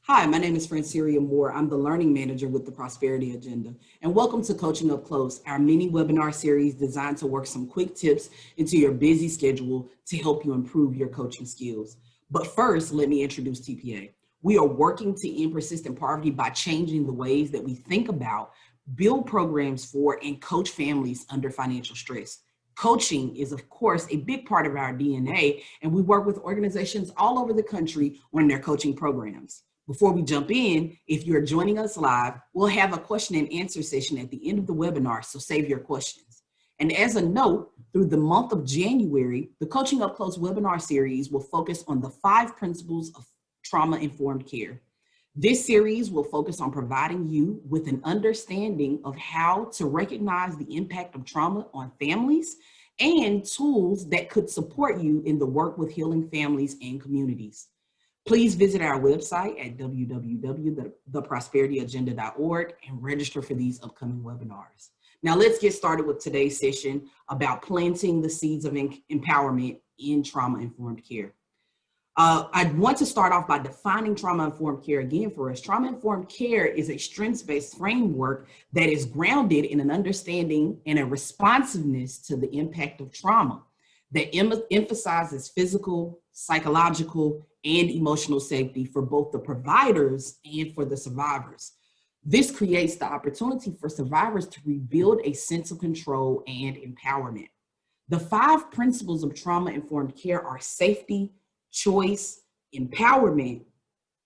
Hi, my name is Franceria Moore. I'm the Learning Manager with the Prosperity Agenda. And welcome to Coaching Up Close, our mini webinar series designed to work some quick tips into your busy schedule to help you improve your coaching skills. But first, let me introduce TPA. We are working to end persistent poverty by changing the ways that we think about, build programs for, and coach families under financial stress. Coaching is, of course, a big part of our DNA, and we work with organizations all over the country on their coaching programs. Before we jump in, if you're joining us live, we'll have a question and answer session at the end of the webinar, so save your questions. And as a note, through the month of January, the Coaching Up Close webinar series will focus on the 5 principles of trauma-informed care. This series will focus on providing you with an understanding of how to recognize the impact of trauma on families and tools that could support you in the work with healing families and communities. Please visit our website at www.theprosperityagenda.org and register for these upcoming webinars. Now let's get started with today's session about planting the seeds of empowerment in trauma-informed care. I want to start off by defining trauma-informed care again for us. Trauma-informed care is a strengths-based framework that is grounded in an understanding and a responsiveness to the impact of trauma that emphasizes physical, psychological, and emotional safety for both the providers and for the survivors. This creates the opportunity for survivors to rebuild a sense of control and empowerment. The 5 principles of trauma-informed care are safety, choice, empowerment,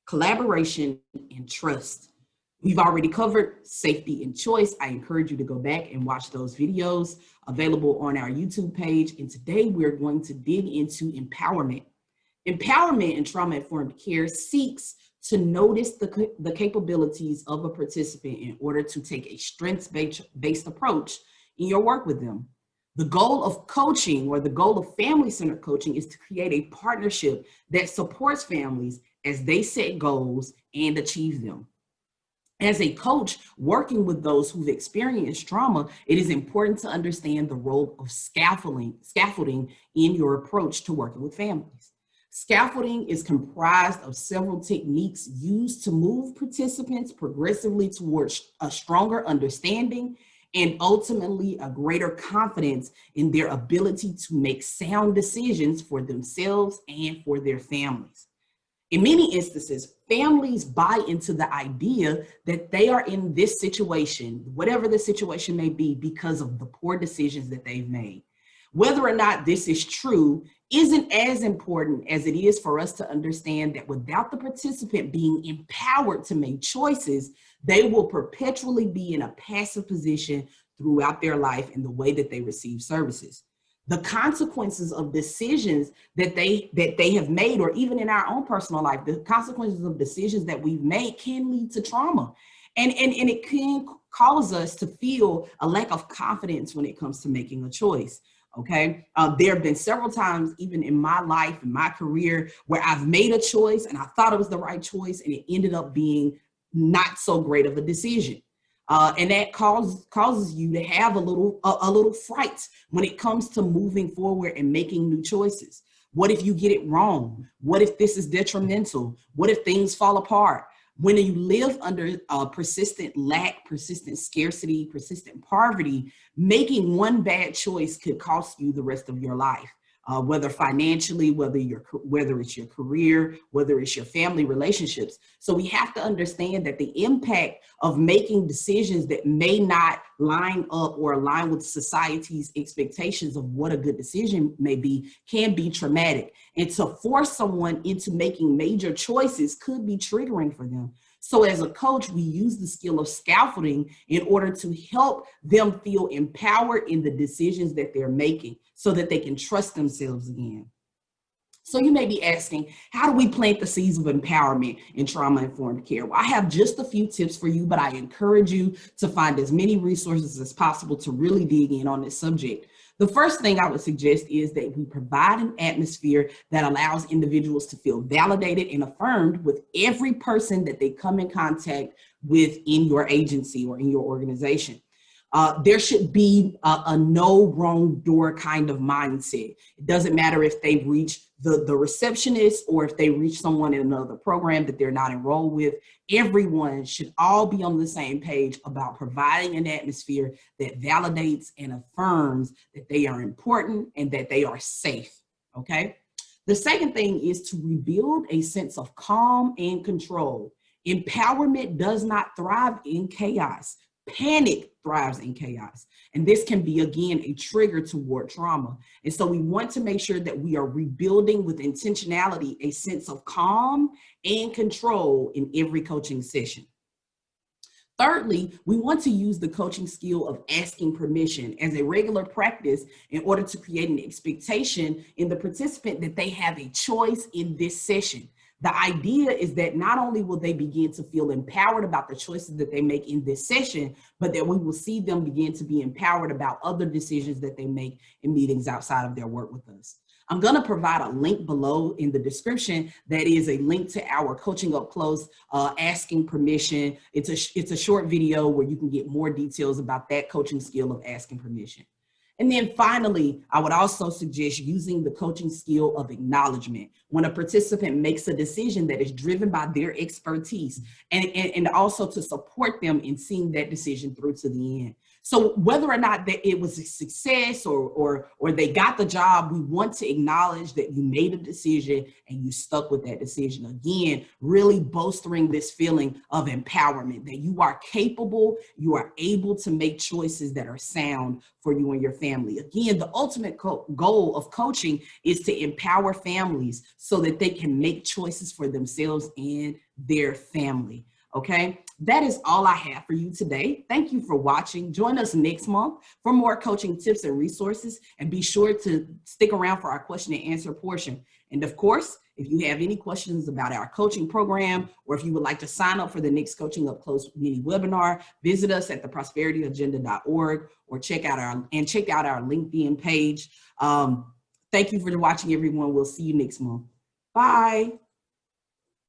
collaboration, and trust. We've already covered safety and choice. I encourage you to go back and watch those videos available on our YouTube page. And today we're going to dig into empowerment. Empowerment in trauma-informed care seeks to notice the capabilities of a participant in order to take a strengths-based approach in your work with them. The goal of coaching, or the goal of family-centered coaching, is to create a partnership that supports families as they set goals and achieve them. As a coach working with those who've experienced trauma, it is important to understand the role of scaffolding in your approach to working with families. Scaffolding is comprised of several techniques used to move participants progressively towards a stronger understanding and ultimately a greater confidence in their ability to make sound decisions for themselves and for their families. In many instances, families buy into the idea that they are in this situation, whatever the situation may be, because of the poor decisions that they've made. Whether or not this is true isn't as important as it is for us to understand that without the participant being empowered to make choices, they will perpetually be in a passive position throughout their life in the way that they receive services. The consequences of decisions that they have made, or even in our own personal life, the consequences of decisions that we've made can lead to trauma. And it can cause us to feel a lack of confidence when it comes to making a choice. Okay. There have been several times, even in my life, in my career, where I've made a choice and I thought it was the right choice, and it ended up being not so great of a decision. And that causes you to have a little fright when it comes to moving forward and making new choices. What if you get it wrong? What if this is detrimental? What if things fall apart? When you live under persistent lack, persistent scarcity, persistent poverty, making one bad choice could cost you the rest of your life, whether financially, whether it's your career, whether it's your family relationships. So we have to understand that the impact of making decisions that may not line up or align with society's expectations of what a good decision may be can be traumatic. And to force someone into making major choices could be triggering for them. So as a coach, we use the skill of scaffolding in order to help them feel empowered in the decisions that they're making so that they can trust themselves again. So you may be asking, how do we plant the seeds of empowerment in trauma-informed care? Well, I have just a few tips for you, but I encourage you to find as many resources as possible to really dig in on this subject. The first thing I would suggest is that we provide an atmosphere that allows individuals to feel validated and affirmed with every person that they come in contact with in your agency or in your organization. There should be a no wrong door kind of mindset. It doesn't matter if they reach the receptionist or if they reach someone in another program that they're not enrolled with. Everyone should all be on the same page about providing an atmosphere that validates and affirms that they are important and that they are safe, okay? The second thing is to rebuild a sense of calm and control. Empowerment does not thrive in chaos. Panic thrives in chaos. And this can be, again, a trigger toward trauma. And so we want to make sure that we are rebuilding with intentionality a sense of calm and control in every coaching session. Thirdly, we want to use the coaching skill of asking permission as a regular practice in order to create an expectation in the participant that they have a choice in this session. The idea is that not only will they begin to feel empowered about the choices that they make in this session, but that we will see them begin to be empowered about other decisions that they make in meetings outside of their work with us. I'm going to provide a link below in the description that is a link to our Coaching Up Close asking permission. It's a short video where you can get more details about that coaching skill of asking permission. And then finally, I would also suggest using the coaching skill of acknowledgement when a participant makes a decision that is driven by their expertise, and also to support them in seeing that decision through to the end. So whether or not that it was a success or they got the job, we want to acknowledge that you made a decision and you stuck with that decision. Again, really bolstering this feeling of empowerment, that you are capable, you are able to make choices that are sound for you and your family. Again, the ultimate goal of coaching is to empower families so that they can make choices for themselves and their family. Okay, that is all I have for you today. Thank you for watching. Join us next month for more coaching tips and resources, and be sure to stick around for our question and answer portion. And of course, if you have any questions about our coaching program, or if you would like to sign up for the next Coaching Up Close mini webinar, visit us at theprosperityagenda.org or check out our LinkedIn page. Thank you for watching, everyone. We'll see you next month. Bye.